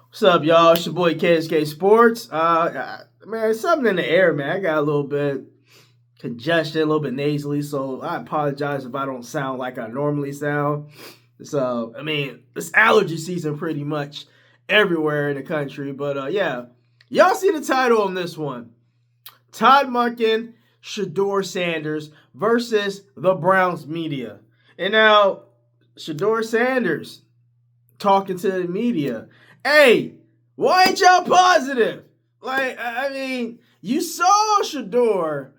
What's up, y'all? It's your boy KSK Sports. Man, something in the air, man. I got a little bit congestion, a little bit nasally, so I apologize if I don't sound like I normally sound. So, it's allergy season pretty much everywhere in the country. But yeah, y'all see the title on this one: Todd Monken, Shedeur Sanders versus the Browns media. And now, Shedeur Sanders talking to the media. Hey, why ain't y'all positive? You saw Shedeur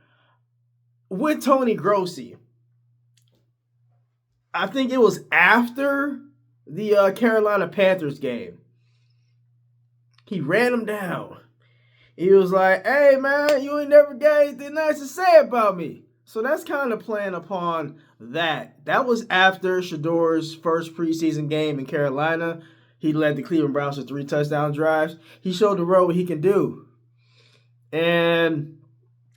with Tony Grossi. I think it was after the Carolina Panthers game. He ran him down. He was like, hey, man, you ain't never got anything nice to say about me. So that's kind of playing upon that. That was after Shedeur's first preseason game in Carolina. He led the Cleveland Browns to 3 touchdown drives. He showed the world what he can do. And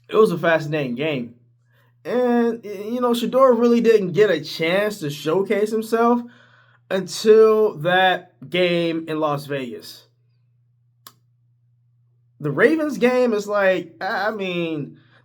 it was a fascinating game. And, Shedeur really didn't get a chance to showcase himself until that game in Las Vegas. The Ravens game is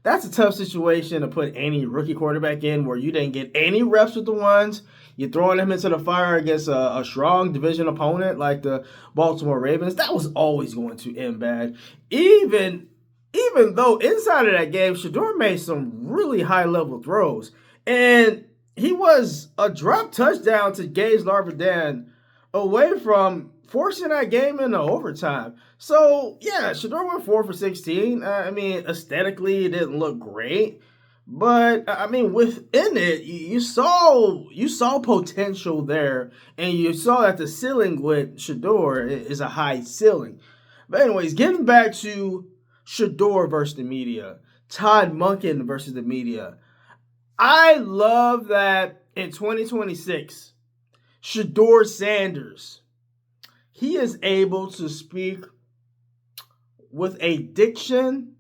that's a tough situation to put any rookie quarterback in where you didn't get any reps with the ones. You're throwing them into the fire against a strong division opponent like the Baltimore Ravens. That was always going to end bad. Even though inside of that game, Shedeur made some really high-level throws. And he was a drop touchdown to Gage Larvadain away from forcing that game into overtime. So, yeah, Shedeur went 4 for 16. Aesthetically, it didn't look great. But, within it, you saw potential there. And you saw that the ceiling with Shedeur is a high ceiling. But anyways, getting back to Shedeur versus the media, Todd Monken versus the media. I love that in 2026, Shedeur Sanders, he is able to speak with a diction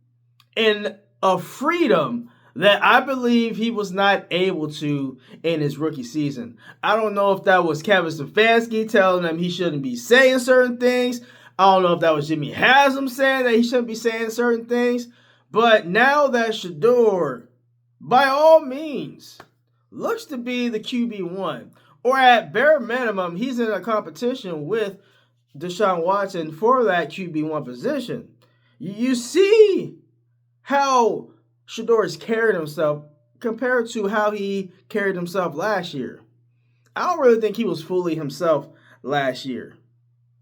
and a freedom that I believe he was not able to in his rookie season. I don't know if that was Kevin Stefanski telling him he shouldn't be saying certain things. I don't know if that was Jimmy Haslam saying that he shouldn't be saying certain things. But now that Shedeur, by all means, looks to be the QB1, or at bare minimum, he's in a competition with Deshaun Watson for that QB1 position. You see how Shedeur has carried himself compared to how he carried himself last year. I don't really think he was fully himself last year.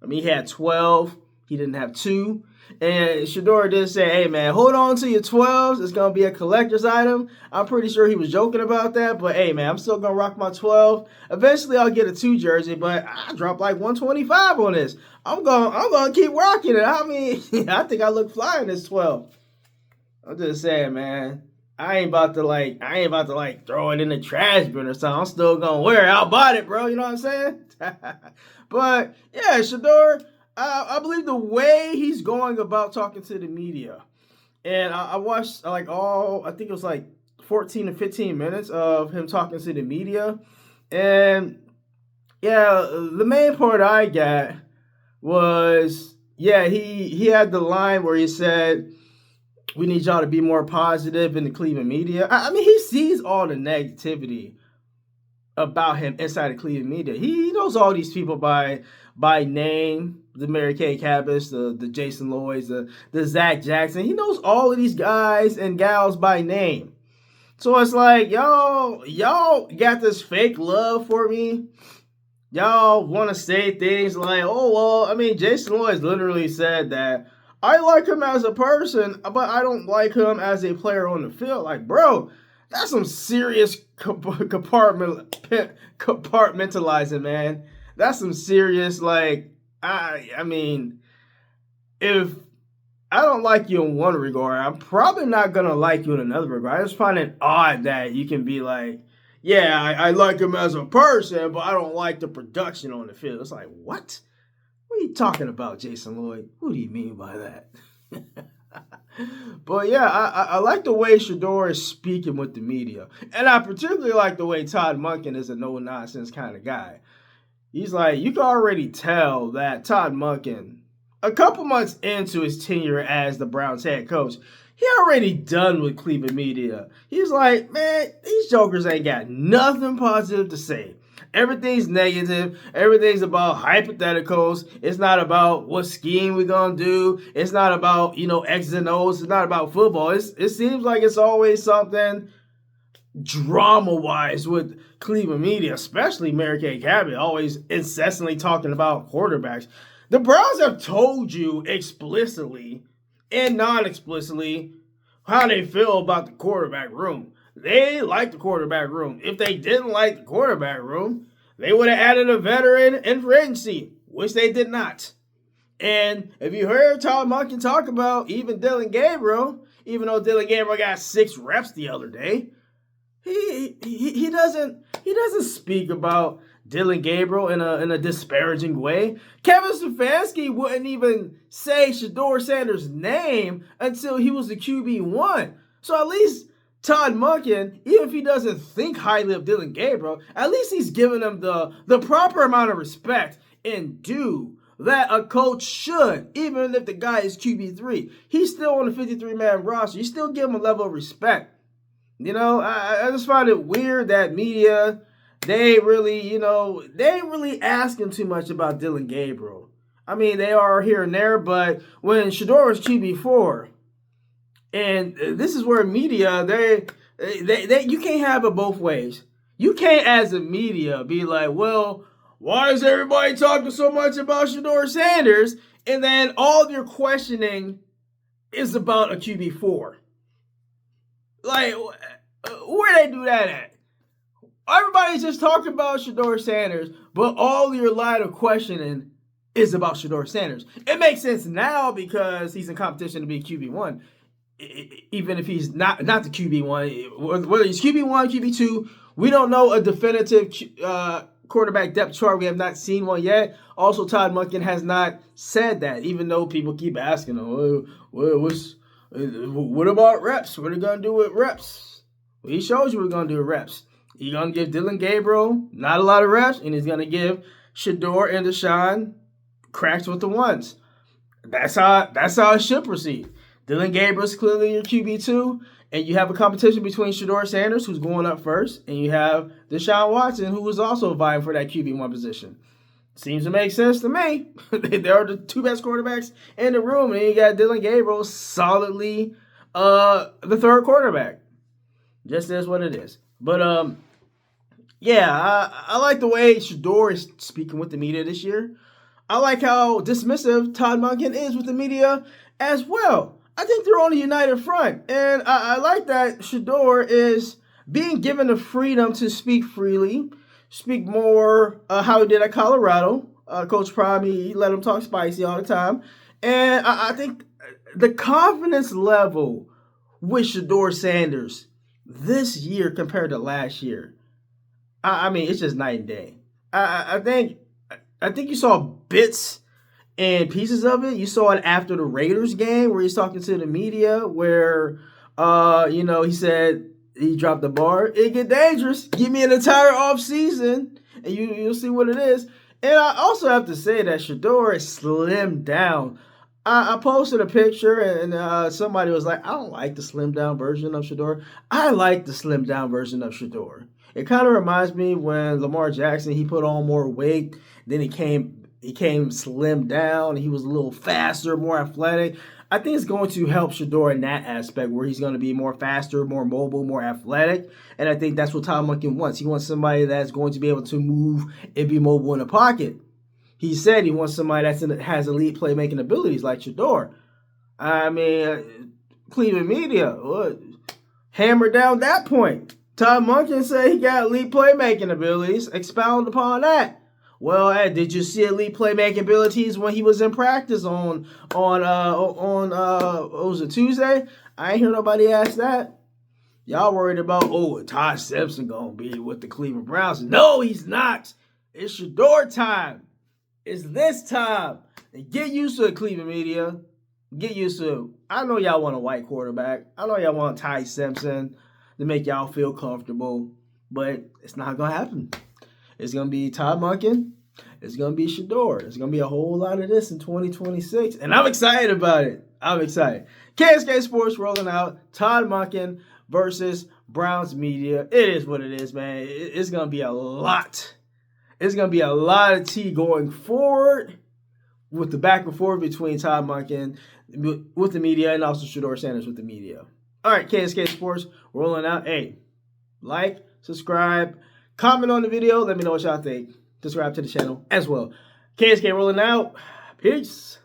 He had 12. He didn't have 2. And Shedeur did say, hey, man, hold on to your 12s. It's going to be a collector's item. I'm pretty sure he was joking about that. But, hey, man, I'm still going to rock my 12. Eventually, I'll get a 2 jersey, but I dropped like 125 on this. I'm going to keep rocking it. I think I look fly in this 12. I'm just saying, man. I ain't about to throw it in the trash bin or something. I'm still going to wear it. I'll buy it, bro. You know what I'm saying? But, yeah, Shedeur, I believe the way he's going about talking to the media, and I watched I think it was 14 to 15 minutes of him talking to the media, and yeah, the main part I got was, yeah, he had the line where he said, we need y'all to be more positive in the Cleveland media. He sees all the negativity about him inside the Cleveland media. He knows all these people by name, the Mary Kay Cabas, the Jason Lloyds, the Zach Jackson. He knows all of these guys and gals by name. So it's like, y'all got this fake love for me. Y'all want to say things like, oh, well, Jason Lloyd literally said that I like him as a person, but I don't like him as a player on the field. Like, bro, that's some serious compartmentalizing, man. That's some serious, if I don't like you in one regard, I'm probably not going to like you in another regard. I just find it odd that you can be like, yeah, I like him as a person, but I don't like the production on the field. It's like, what? What are you talking about, Jason Lloyd? What do you mean by that? But yeah, I like the way Shedeur is speaking with the media. And I particularly like the way Todd Monken is a no-nonsense kind of guy. He's like, you can already tell that Todd Monken a couple months into his tenure as the Browns head coach, he already done with Cleveland media. He's like, man, these jokers ain't got nothing positive to say. Everything's negative. Everything's about hypotheticals. It's not about what scheme we're going to do. It's not about, X's and O's. It's not about football. It seems like it's always something drama-wise with Cleveland media, especially Mary Kay Cabot, always incessantly talking about quarterbacks. The Browns have told you explicitly and non-explicitly how they feel about the quarterback room. They like the quarterback room. If they didn't like the quarterback room, they would have added a veteran in free agency, which they did not. And if you heard Todd Monken talk about even Dillon Gabriel, even though Dillon Gabriel got 6 reps the other day, he doesn't speak about Dillon Gabriel in a disparaging way. Kevin Stefanski wouldn't even say Shedeur Sanders' name until he was the QB1. So at least Todd Monken, even if he doesn't think highly of Dillon Gabriel, at least he's giving him the proper amount of respect and due that a coach should, even if the guy is QB3. He's still on the 53-man roster. You still give him a level of respect. I just find it weird that media, they ain't really asking too much about Dillon Gabriel. I mean, they are here and there, but when Shedeur was QB4, and this is where media, they you can't have it both ways. You can't, as a media, be like, well, why is everybody talking so much about Shedeur Sanders? And then all your questioning is about a QB4. Like, where they do that at? Everybody's just talking about Shedeur Sanders, but all your line of questioning is about Shedeur Sanders. It makes sense now because he's in competition to be QB1. Even if he's not the QB1, whether he's QB1, QB2, we don't know a definitive quarterback depth chart. We have not seen one yet. Also, Todd Monken has not said that, even though people keep asking him, what about reps? What are you going to do with reps? Well, he shows you what we're going to do with reps. He's going to give Dillon Gabriel not a lot of reps, and he's going to give Shedeur and Deshaun cracks with the ones. That's how it should proceed. Dillon Gabriel's clearly your QB2, and you have a competition between Shedeur Sanders, who's going up first, and you have Deshaun Watson, who is also vying for that QB1 position. Seems to make sense to me. They are the 2 best quarterbacks in the room, and you got Dillon Gabriel solidly the 3rd quarterback. Just is what it is. But, I like the way Shedeur is speaking with the media this year. I like how dismissive Todd Monken is with the media as well. I think they're on a united front. And I like that Shedeur is being given the freedom to speak freely, speak more how he did at Colorado. Coach Prime, he let him talk spicy all the time. And I think the confidence level with Shedeur Sanders this year compared to last year, I mean, it's just night and day. I think you saw bits and pieces of it. You saw it after the Raiders game where he's talking to the media where, he said he dropped the bar. It get dangerous. Give me an entire offseason and you'll see what it is. And I also have to say that Shedeur is slimmed down. I posted a picture and somebody was like, I don't like the slimmed down version of Shedeur. I like the slimmed down version of Shedeur. It kind of reminds me when Lamar Jackson, he put on more weight, then he came slimmed down, he was a little faster, more athletic. I think it's going to help Shedeur in that aspect where he's going to be more faster, more mobile, more athletic. And I think that's what Todd Monken wants. He wants somebody that's going to be able to move and be mobile in the pocket. He said he wants somebody that has elite playmaking abilities like Shedeur. I mean, Cleveland media hammered down that point. Todd Monken said he got elite playmaking abilities. Expound upon that. Well, did you see elite playmaking abilities when he was in practice on what was it, Tuesday? I ain't hear nobody ask that. Y'all worried about, Todd Simpson gonna be with the Cleveland Browns. No, he's not. It's Shedeur time. It's this time. And get used to it, Cleveland media. Get used to it. I know y'all want a white quarterback. I know y'all want Ty Simpson to make y'all feel comfortable. But it's not going to happen. It's going to be Todd Monken It's going to be Shedeur. There's going to be a whole lot of this in 2026, and I'm excited about it. I'm excited. KSK Sports rolling out. Todd Monken versus Browns Media. It is what it is, man. It's going to be a lot. It's going to be a lot of tea going forward with the back and forth between Todd Monken with the media and also Shedeur Sanders with the media. All right, KSK Sports rolling out. Hey, like, subscribe, comment on the video. Let me know what y'all think. Subscribe to the channel as well. KSK rolling out. Peace.